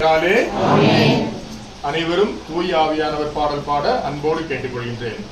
என்றாலே அனைவரும் தூய ஆவியானவர் பாடல் பாட அன்போடு கேட்டுக்கொள்கின்றேன்.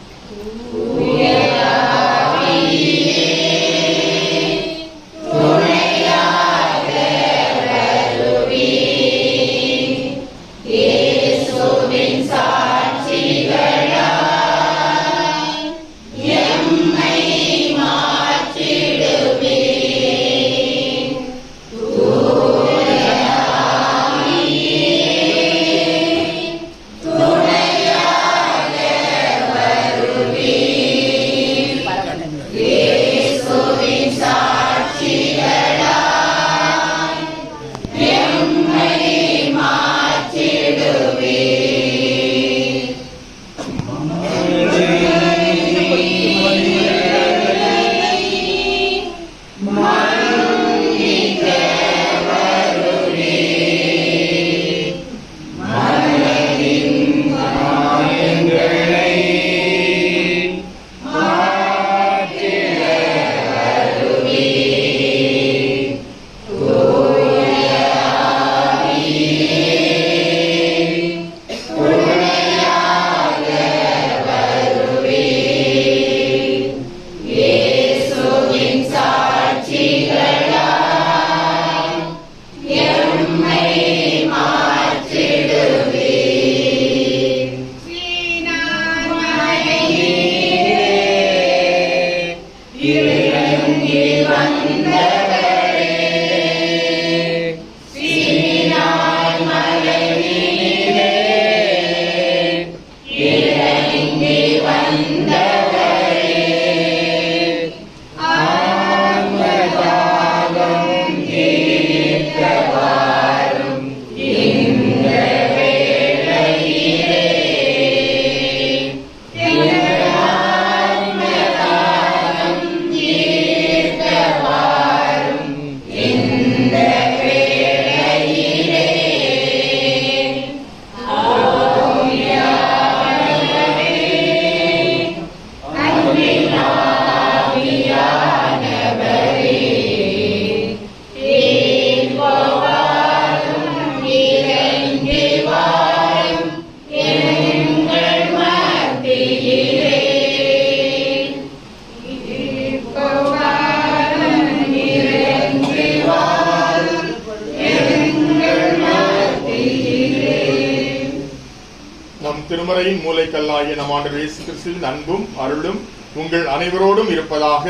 திருமறையின் மூலைக்கல்லாகிய நம் ஆண்டவர் இயேசு கிறிஸ்துவின் அன்பும் அருளும் உங்கள் அனைவரோடும் இருப்பதாக.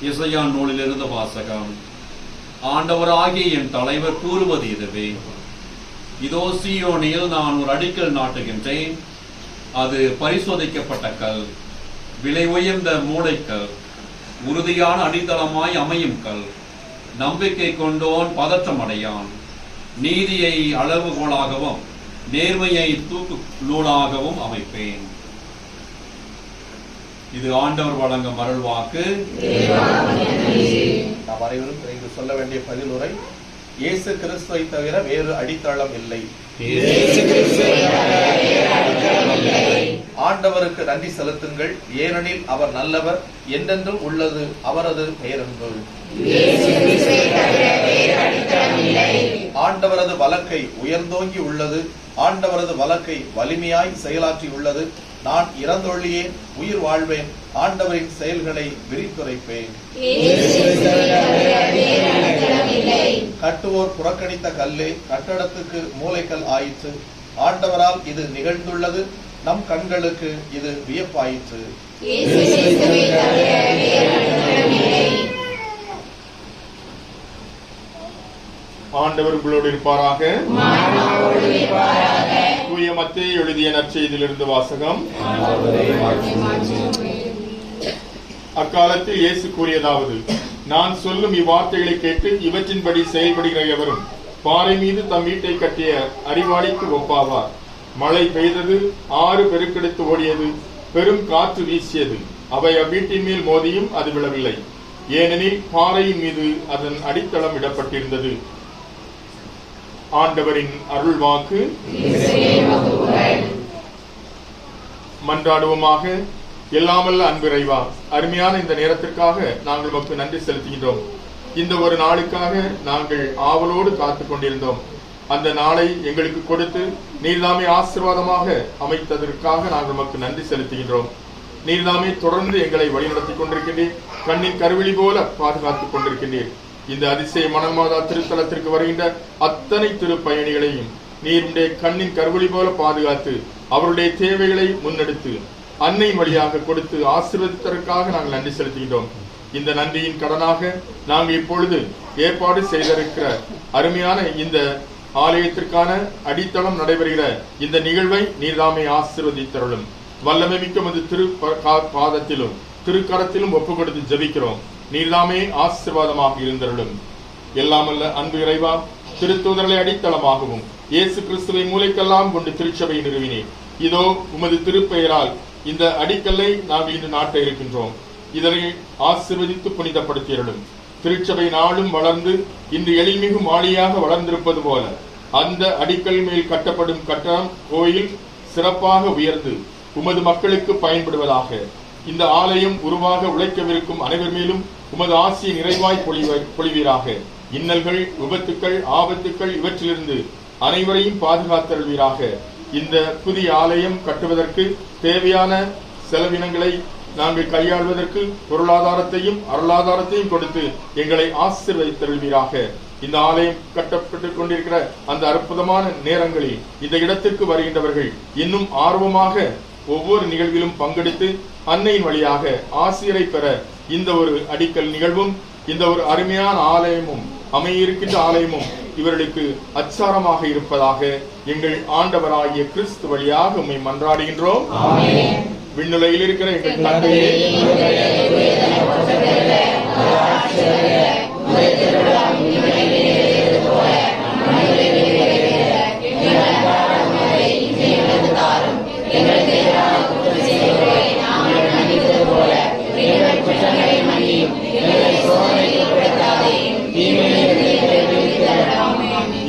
இசையா நூலிலிருந்து வாசகம். ஆண்டவராகிய என் தலைவர் கூறுவது இதுவே: இதோ சீயோனில் நான் ஒரு அடிக்கல் நாட்டுகின்றேன், அது பரிசோதிக்கப்பட்ட கல், விலை உயர்ந்த மூளைக்கல், உறுதியான அடித்தளமாய் அமையும் கல். நம்பிக்கை கொண்டோன் பதற்றம் அடையான். நீதியை அளவுகோலாகவும் நேர்மையை தூக்கு நூலாகவும் அமைப்பேன். இது ஆண்டவர் வழங்கும் அருள்வாக்கு. நாம் அனைவரும் இங்கு சொல்ல வேண்டிய பதிலுரை: இயேசு கிறிஸ்துவை தவிர வேறு அடித்தளம் இல்லை. ஆண்டவருக்கு நன்றி செலுத்துங்கள், ஏனெனில் அவர் நல்லவர், என்றென்றும் உள்ளது அவரது பேரன்பு. ஆண்டவரது வலக்கை உயர்ந்தோங்கி உள்ளது, ஆண்டவரது வலக்கை வலிமையாய் செயலாற்றி உள்ளது. நான் இறந்தொழியேன், உயிர் வாழ்வேன், ஆண்டவரின் செயல்களை விரித்துரைப்பேன். கட்டுவோர் புறக்கணித்த கல்லே கட்டடத்துக்கு மூலைக்கல் ஆயிற்று. ஆண்டவரால் இது நிகழ்ந்துள்ளது, நம் கண்களுக்கு இது வியப்பாயிற்று. ஆண்டவர் உங்களோடு இருப்பாராக. தூய மத்தேயு எழுதிய நற்செய்தியிலிருந்து வாசகம். அக்காலத்தில் இயேசு கூறியதாவது: நான் சொல்லும் இவ்வார்த்தைகளை கேட்டு இவற்றின்படி செயல்படுகிற எவரும் பாறை மீது தம் வீட்டை கட்டிய அறிவாளிக்கு ஒப்பாவார். மழை பெய்தது, ஆறு பெருக்கெடுத்து ஓடியது, பெரும் காற்று வீசியது, அவை அவ்வீட்டின் மேல் மோதியும் அது விழவில்லை, ஏனெனில் பாறையின் மீது அதன் அடித்தளம் இடப்பட்டிருந்தது. ஆண்டவரின் அருள் வாக்கு. மன்றாடுவோமாக. எல்லாமல்ல அன்பு இறைவா, அருமையான இந்த நேரத்திற்காக நாங்கள் உமக்கு நன்றி செலுத்துகின்றோம். இந்த ஒரு நாளுக்காக நாங்கள் ஆவலோடு காத்துக் கொண்டிருந்தோம். அந்த நாளை எங்களுக்கு கொடுத்து நீர்தாமே ஆசீர்வாதமாக அமைத்ததற்காக நாங்கள் உமக்கு நன்றி செலுத்துகின்றோம். நீர்தாமே தொடர்ந்து எங்களை வழிநடத்திக் கொண்டிருக்கின்றீர். கண்ணின் கருவிழி போல பாதுகாத்துக் கொண்டிருக்கின்றீர். இந்த அதிசய மணல் மாதா திருத்தலத்திற்கு வருகின்ற அத்தனை திருப்பயணிகளையும் நீருடைய கண்ணின் கருவிழி போல பாதுகாத்து அவருடைய தேவைகளை முன்னெடுத்து அன்னையின் வழியாக கொடுத்து ஆசீர்வதித்ததற்காக நாங்கள் நன்றி செலுத்துகின்றோம். இந்த நன்றியின் கடனாக நாங்கள் இப்பொழுது ஏற்பாடு செய்திருக்கிற அருமையான இந்த ஆலயத்திற்கான அடித்தளம் நடைபெறுகிற இந்த நிகழ்வை நீர்தாமே ஆசீர்வதித்தருளும். வல்லமை மிக்க திரு பாதத்திலும் திருக்கரத்திலும் ஒப்பு கொடுத்து ஜெபிக்கிறோம். நீர்தாமே ஆசீர்வாதமாக இருந்தருளும். எல்லாமல்ல அன்பு இறைவா, திருத்தூதர்களை அடித்தளமாகவும் இயேசு கிறிஸ்துவை மூளைக்கெல்லாம் கொண்டு திருச்சபை நிறுவினேன். இதோ உமது திருப்பெயரால் இந்த அடிக்கல்லை நாங்கள் இன்று நாட்ட இருக்கின்றோம். இதனை ஆசீர்வதித்து புனிதப்படுத்தியருளும். திருச்சபை நாளும் வளர்ந்து இன்று எழில்மிகு மாளிகையாக வளர்ந்திருப்பது போல அந்த அடிக்கல் மேல் கட்டப்படும் கட்டடம் கோயில் சிறப்பாக உயர்ந்து உமது மக்களுக்கு பயன்படுவதாக. இந்த ஆலயம் உருவாக உழைக்கவிருக்கும் அனைவர் மேலும் உமது ஆசியை நிறைவாய் பொழிவீராக. இன்னல்கள், விபத்துக்கள், ஆபத்துக்கள் இவற்றிலிருந்து அனைவரையும் பாதுகாத்தருள்வீராக. இந்த புதிய ஆலயம் கட்டுவதற்கு தேவையான செலவினங்களை நாங்கள் கையாள்வதற்கு பொருளாதாரத்தையும் அருளாதாரத்தையும் கொடுத்து எங்களை ஆசீர்வதித்தருள்வீராக. இந்த ஆலயம் கட்டப்பட்டுக் கொண்டிருக்கிற அந்த அற்புதமான நேரங்களில் இந்த இடத்திற்கு வருகின்றவர்கள் இன்னும் ஆர்வமாக ஒவ்வொரு நிகழ்விலும் பங்கெடுத்து அன்னையின் வழியாக ஆசிரியரை பெற இந்த ஒரு அடிக்கல் நிகழ்வும் இந்த ஒரு அருமையான ஆலயமும் அமையிருக்கின்ற ஆலயமும் இவர்களுக்கு அச்சாரமாக இருப்பதாக எங்கள் ஆண்டவராகிய கிறிஸ்து வழியாக உம்மை மன்றாடுகின்றோம். விண்ணுலகில் இருக்கிற எங்கள் தந்தையே,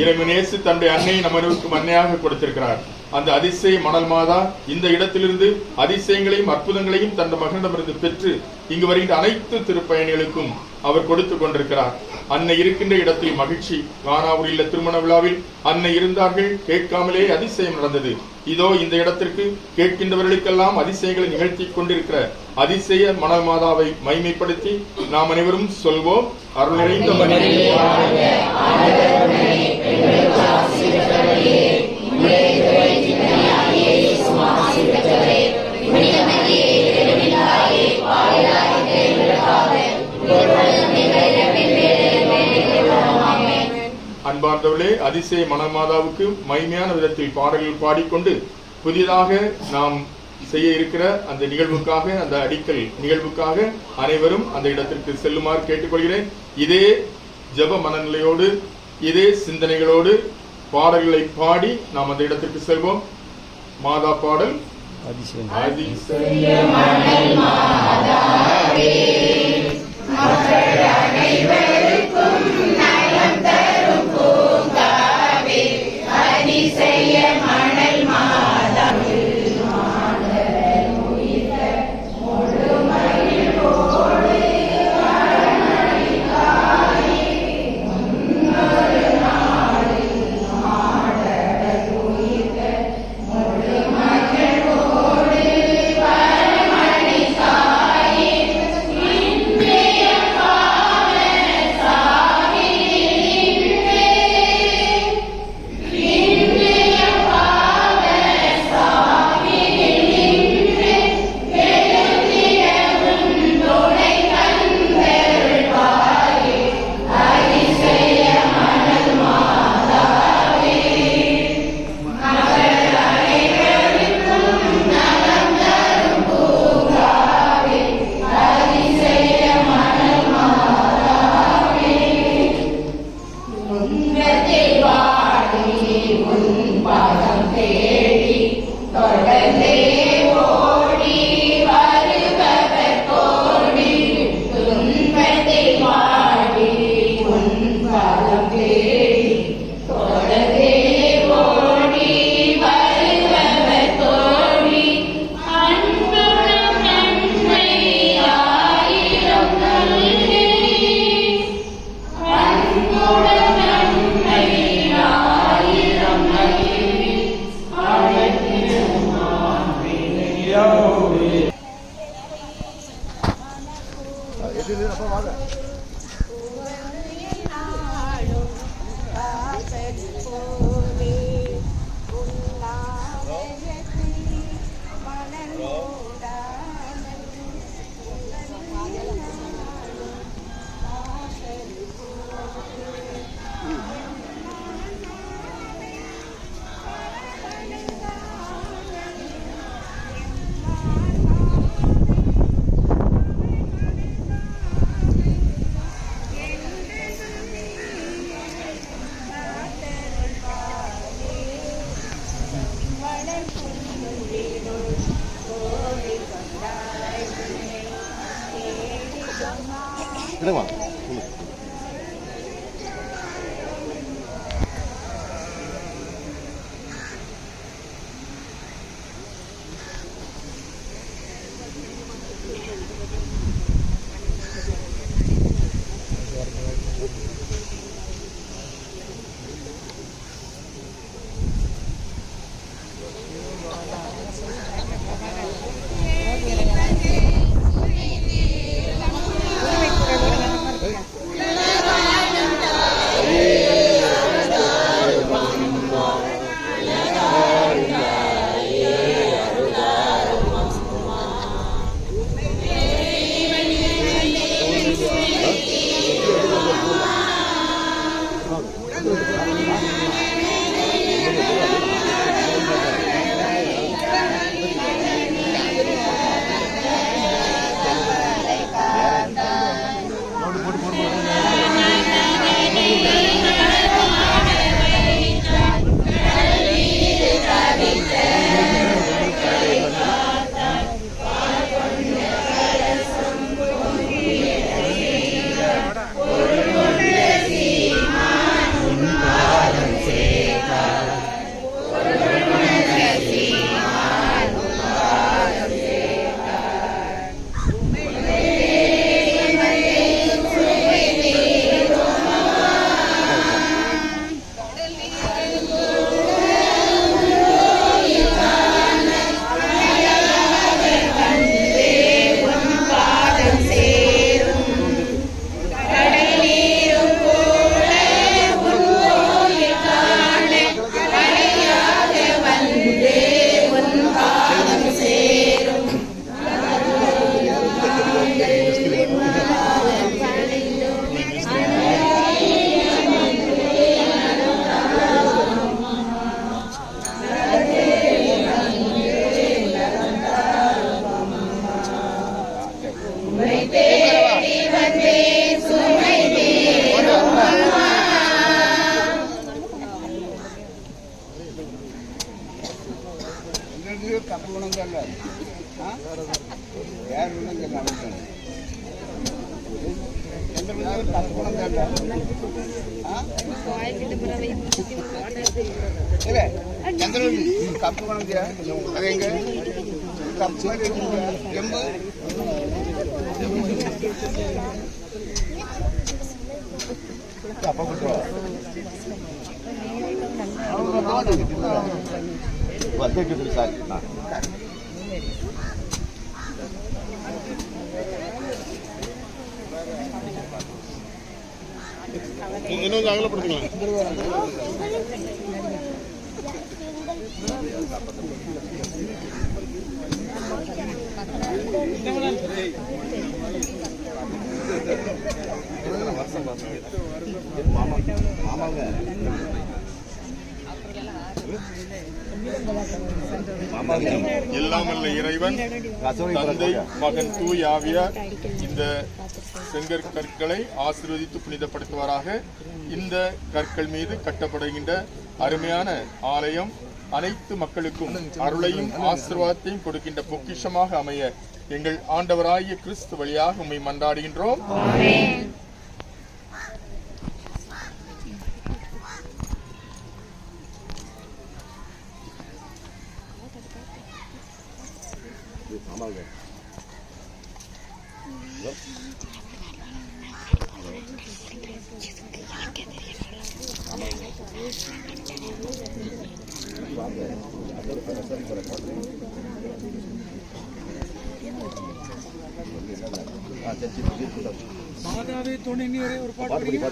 இறைவனேசு தன்னுடைய அன்னை நமக்கு அன்னையாக கொடுத்திருக்கிறார். அந்த அதிசய மணல் மாதா இந்த இடத்திலிருந்து அதிசயங்களையும் அற்புதங்களையும் தன் மகனிடமிருந்து பெற்று இங்கு வருகின்ற அனைத்து திருப்பயணிகளுக்கும் அவர் கொடுத்து கொண்டிருக்கிறார். அன்னை இருக்கின்ற இடத்தில் மகிழ்ச்சி. கானாவூரில் உள்ள திருமண விழாவில் அன்னை இருந்தார்கள், கேட்காமலே அதிசயம் நடந்தது. இதோ இந்த இடத்திற்கு கேட்கின்றவர்களுக்கெல்லாம் அதிசயங்களை நிகழ்த்தி கொண்டிருக்கிற அதிசய மணல் மாதாவை மைமைப்படுத்தி நாம் அனைவரும் சொல்வோம். அருள் நிறைந்த அன்பார்ந்தவர்களே, அதிசய மணல் மாதாவுக்கு மைமையான விதத்தில் பாடல்கள் பாடிக்கொண்டு புதிதாக நாம் செய்ய இருக்கிற அந்த நிகழ்வுக்காக, அந்த அடிக்கல் நிகழ்வுக்காக அனைவரும் அந்த இடத்திற்கு செல்லுமாறு கேட்டுக்கொள்கிறேன். இதே ஜெப மனநிலையோடு, இதே சிந்தனைகளோடு பாடல்களை பாடி நாம் அந்த இடத்திற்கு செல்வோம். மாதா பாடல். அதிசய மணல் மாதாவே, மக்கள் அனைவருக்கும் நலம் தரும் பூங்காவே, அதிசய மணல் மாதாவே, Amen. இன்னொன்று அகலப்படுத்துங்களா? எல்லாம் வல்ல இறைவன் தந்தை மகன் தூய் ஆவியார் இந்த செங்கற்கற்களை ஆசீர்வதித்து புனிதப்படுத்துவாராக. இந்த கற்கள் மீது கட்டப்படுகின்ற அருமையான ஆலயம் அனைத்து மக்களுக்கும் அருளையும் ஆசீர்வாதத்தையும் கொடுக்கின்ற பொக்கிஷமாக அமைய எங்கள் ஆண்டவராகிய கிறிஸ்து வழியாக உம்மை மன்றாடுகின்றோம். மாதாவே துணை நீரே ஒரு பாட்டு படிங்க.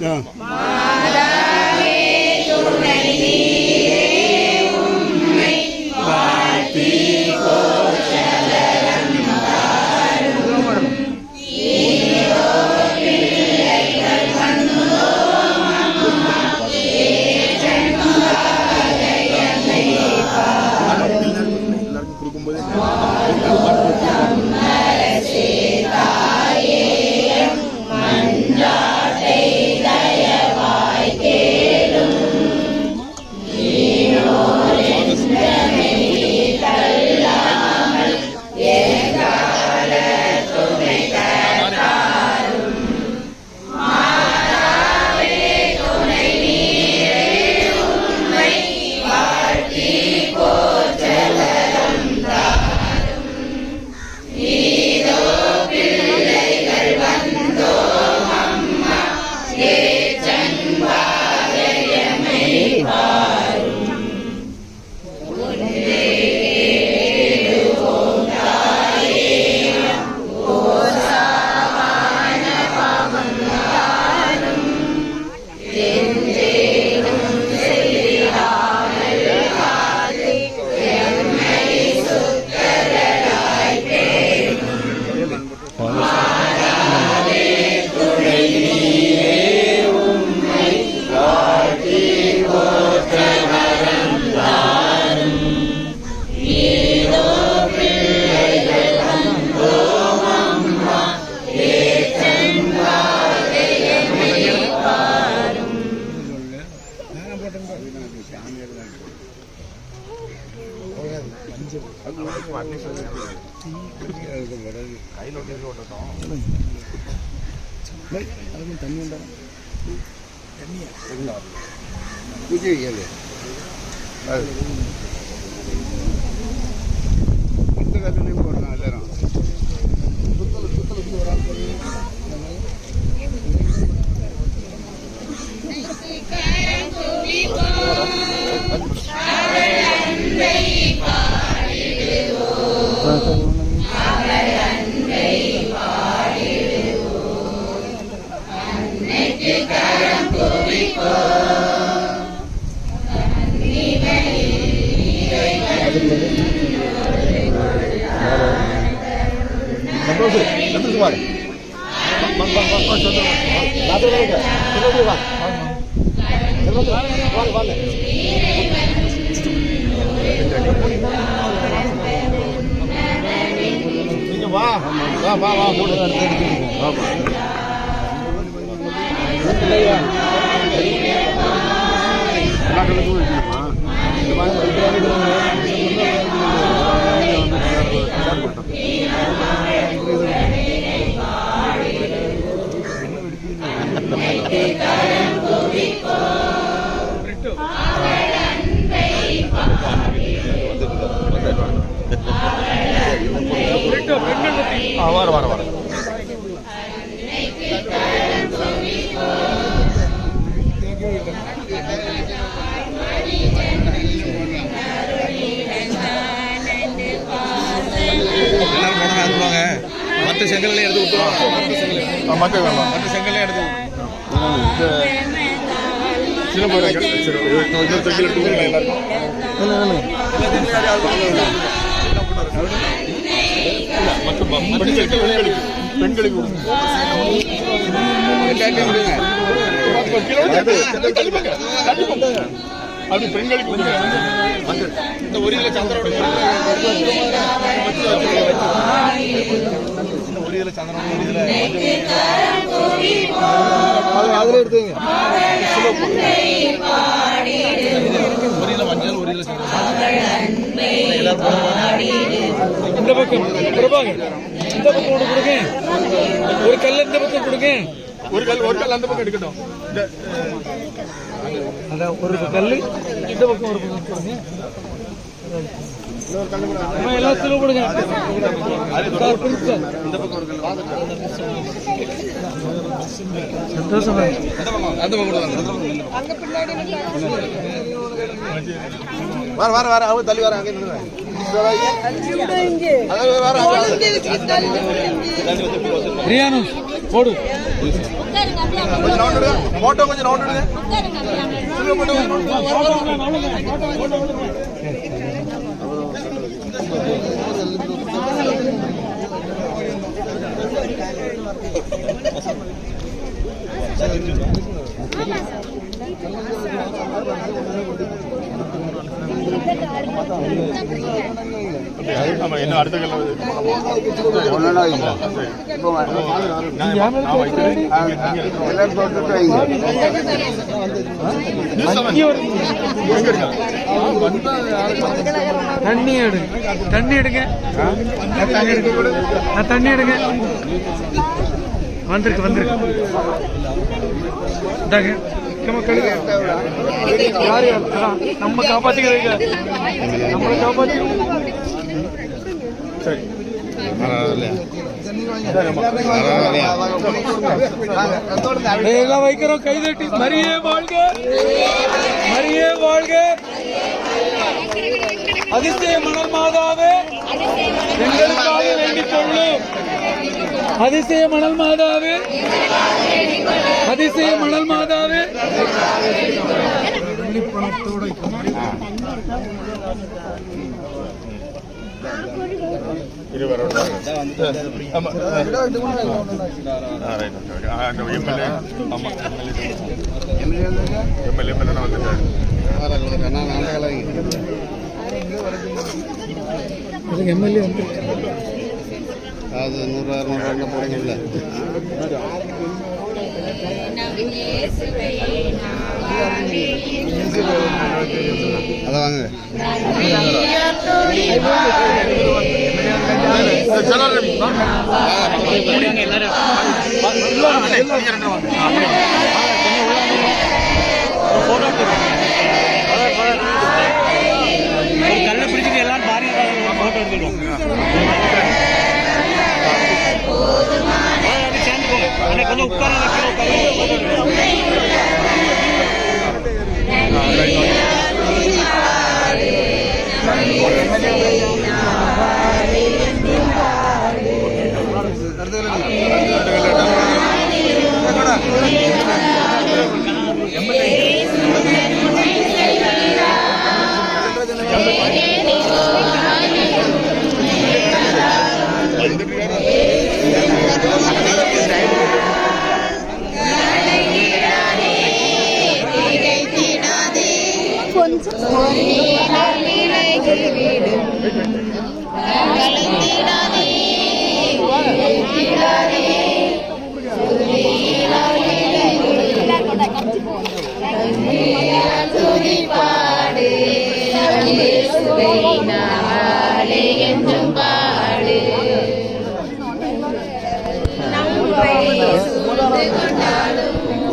தண்ணி உண்டா பூஜை ஏழு எந்த கல்லையும் போடலாம் எல்லாரும் வர மற்ற செங்கல்லே எடுத்து விட்டுருவாங்க. மற்ற செங்கல்லே எடுத்து சின்ன போறாங்க. பெண்களுக்கு அப்படி பெண்களுக்கு இந்த ஒரு இதில் சந்திரோட ஒரு இதில் சந்திரோட அதில் எடுத்துங்க. ஒரு இதில் மஞ்சள் ஒரு இதில் இந்த பக்கம் பிரபாங்க இந்த பக்கம் ஒன்று கொடுங்க. ஒரு கல் இந்த பக்கம் கொடுங்க. ஒரு கல் அந்த பக்கம் எடுக்கட்டும். அதான் ஒரு கல் இந்த பக்கம் ஒரு பக்கம் கொடுங்க. எல்லாம் சில கொடுங்க. இந்த பக்கம் ஒரு கல் சந்தோஷம். அந்த பக்கம் வர அவங்க தள்ளி வர அங்கே ரியானு போடு. கொஞ்சம் நவுண்டு விடுங்க. போட்டோ கொஞ்சம் நவுண்டு விடுங்க. ஆமா, என்ன அடுத்த கல்ல தண்ணி எடுங்க, தண்ணி எடுங்க, தண்ணி எடுங்க. வந்திருக்கு வந்திருக்கு. யாரு நம்ம காப்பாத்திக்கிறீங்க, நம்மளை காப்பாத்திக்கிறோம். சரி எல்லாம் வைக்கிறோம் கைதட்டி. மரியே வாழ்க, மரியே வாழ்க. அதிசய மணல் மாதாவே எங்களுக்காக வேண்டிக் கொள்ளும். அதிசய மணல் மாதாவே, அதிசய மணல் மாதாவே. எம்எல்ஏ வந்து அது 100 போடுங்கல்ல. அதை வாங்க. கல்ல பிடிச்சிட்டு எல்லாரும் பாருங்க, போட்டோ எடுத்துக்கணும். கொஞ்சம் உட்கார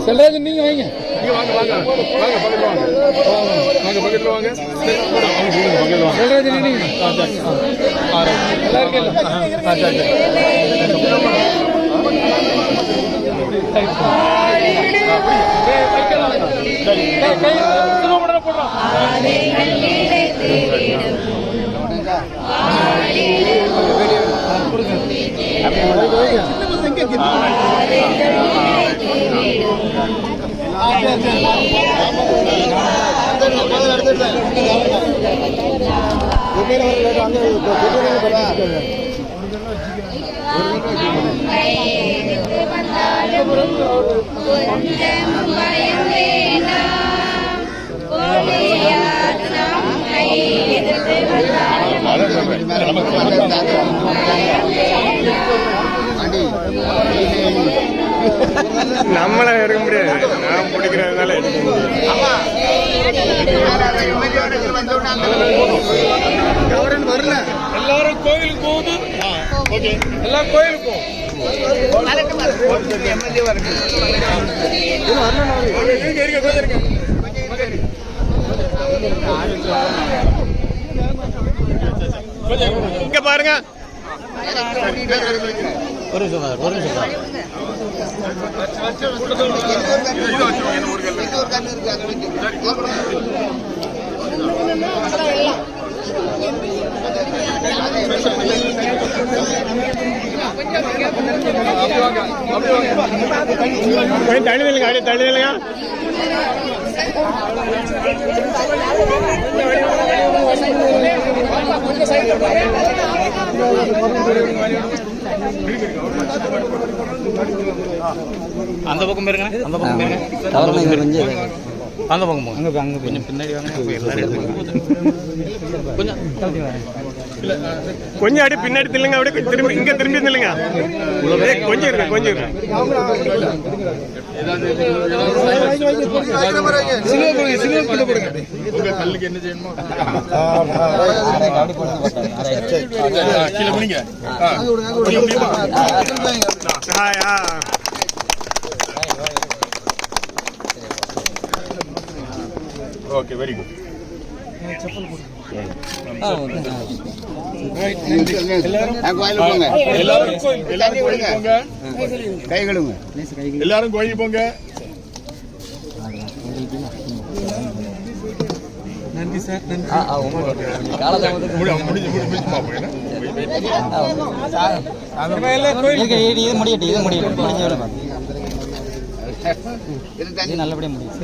செல்றாஜ், நீங்க வாங்க, வாங்க வாங்க வாங்க பக்கத்துல வாங்க, வாங்க பக்கத்துல வாங்க, பக்கத்துல வாங்க. செல்றாஜ் நீங்க எல்லாரும் கேளு. நம்மள எடுக்க முடியாது, நான் பிடிக்கிறதுனால எடுக்க முடியாது. எல்லாரும் கோயிலுக்கு போகுது. எல்லாம் கோயிலுக்கு போகும். இங்க பாருங்க, ஒரு நிமிஷம் ஒரு நிமிஷம். அப்படி வாங்க. கொஞ்சம் தள்ளி நில்லுங்க, அப்படியே தள்ளி நில்லுங்க. அந்த பக்கம் பாருங்க, அந்த பக்கம் பாருங்க, அந்த பக்கம் போங்க. அங்க கொஞ்சம் பின்னாடி வாங்க. கொஞ்சம் கொஞ்சம் அப்படியே பின்னாடி தில்லுங்க, அப்படியே திரும்பி இங்க திரும்பி நில்லுங்க. கொஞ்சம் இருங்க, கொஞ்சம் இருங்க. உங்க கல்லுக்கு என்ன செய்யணுமோ கீழே முடிங்க. Okay, very good. எல்லாரும் கோயிலுக்கு போங்க. நன்றி சார். நல்லபடியா முடியும்.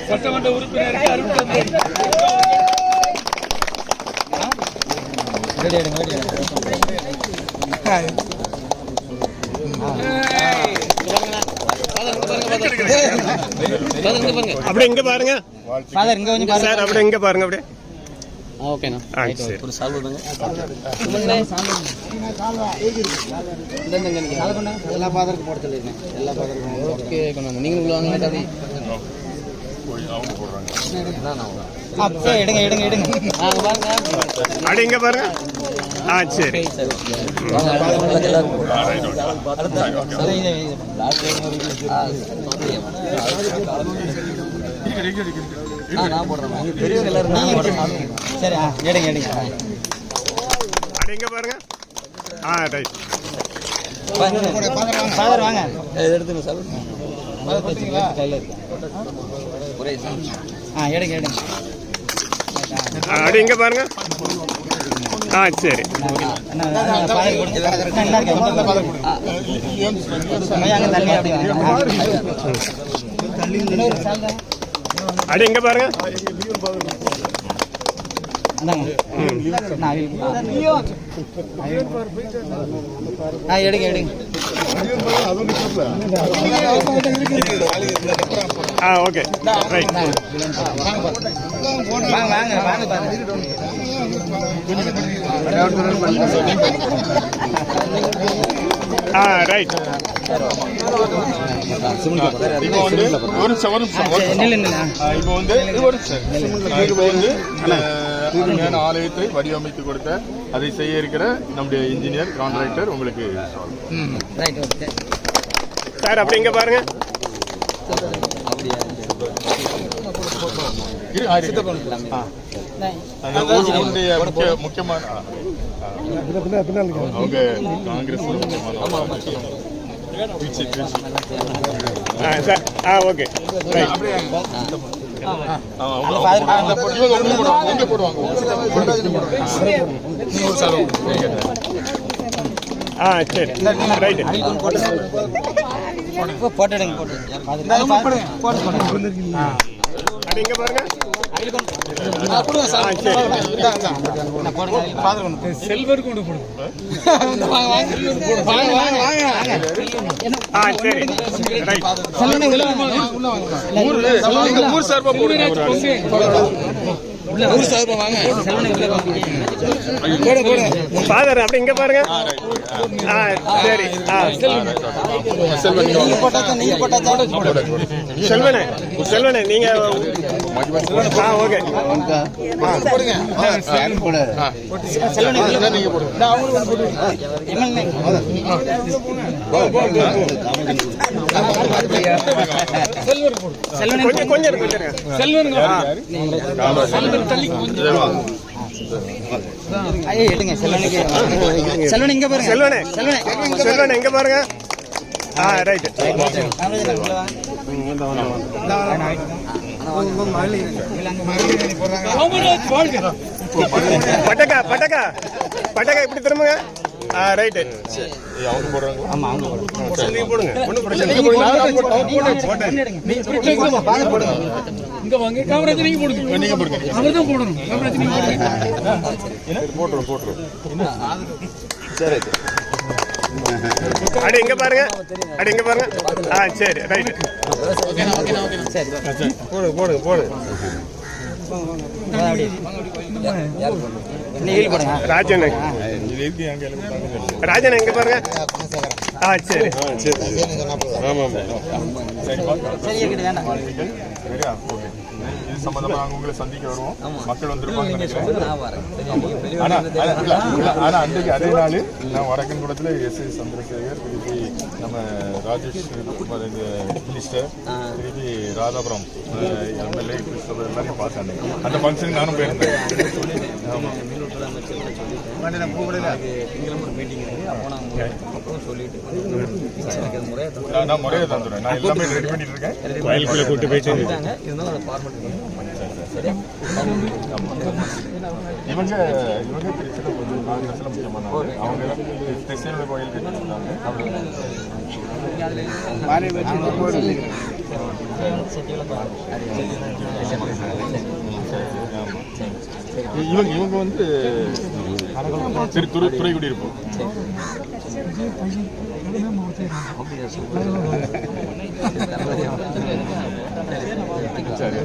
சட்டமன்ற உறுப்பினர் அப்படியே இங்க பாருங்க சார், அப்படியே இங்க பாருங்க. அப்படியே ஓகேண்ணா. ஒரு சால்வ் தாங்க. எல்லா பாதருக்கும் போட சொல்லிருக்கேன். எல்லா பாதருக்கும் ஓகே. நீங்க உள்ள வாங்க. எடுங்க எடுங்க எடுங்க. அப்படியே இங்க பாருங்க. சரி. நான் போடுறேன். பெரியவங்க எல்லாரும் சரி. எடுங்க எடுங்க. அப்படியே இங்க பாருங்க. ரைட். ஃபாதர் வாங்க. எடுத்துங்க சார். கையில் இருக்கு. எடுங்க எடுங்க. அப்படியே இங்க பாருங்க. சரி. அப்படியே இங்க பாருங்க. எடுங்க எடுங்க. Okay, right. வாங்க வாங்க பாருங்க. ரைட். இப்போ வந்து ஒரு அருமையான ஆலயத்தை வடிவமைத்து கொடுத்த அதை செய்ய இருக்கிற நம்முடைய இன்ஜினியர் கான்ட்ராக்டர் உங்களுக்கு சார். அப்படி இங்க பாருங்க. முக்கியமான அவங்க காங்கிரஸ் ஓகே. சரி, ரைட். போட்டுடுங்க. இங்க பாருங்க. செல்வர் கொண்டு போடுங்க. சரி, ரைட். ஊர் சார்பா போடுங்க. ஊர் சார்பா வாங்க. ஃபாதர் அப்படி இங்க பாருங்க. சரி. செல்வனே செல்வனே நீங்க ஓகே. கொஞ்சம் கொஞ்சம் செல்வனுங்க செல்வனே இங்க பாருங்க. செல்வனே இங்க பாருங்க. ரைட். பட்டக்கா பட்டக்கா பட்டக்கா இப்படி திரும்புங்க. ரைட்டு. அவங்க போடுறாங்க. ஆமா அவங்க போடுங்க. ஒன்றும் பிரச்சனை இங்க வாங்க. காமராஜ் நீங்க போடுங்க. நீங்க போடுங்க. அவர் தான் போடணும். காமராஜ் நீங்க போட்டுரும். சரி. அடி இங்க பாருங்க. அடி இங்க பாருங்க. சரி ரைட். போடுங்க போடுங்க. ராஜன் ராஜன் எங்க பாருங்க. சரி. இது சம்பந்தமா நாங்க உங்களை சந்திக்க வருவோம். மக்கள் வந்திருப்பாங்க. ஆனா அன்றைக்கு அதே நாள் நான் வடக்கன்குளத்துல எஸ்.ஏ. சந்திரசேகர், திருப்பி நம்ம ராஜேஷ் மினிஸ்டர், திருப்பி ராதாபுரம் எம்எல்ஏ கிறிஸ்தவர் எல்லாரையும் பார்த்தேன். அந்த ஃபங்க்ஷனுக்கு நானும் போயிருந்தேன். நான் முறையை தந்துடுறேன். நான் எல்லாமே ரெடி பண்ணிட்டு இருக்கேன். வயலுக்குள்ள கூட்டு போயிட்டு இவங்க திருச்சியில கொஞ்சம் காங்கிரஸ்ல முக்கியமானவங்க. அவங்க கிறிஸ்டியனோட கோயில் கட்டிருந்தாங்க. இவங்க வந்து துறைக்குடி இருப்போம். சரி.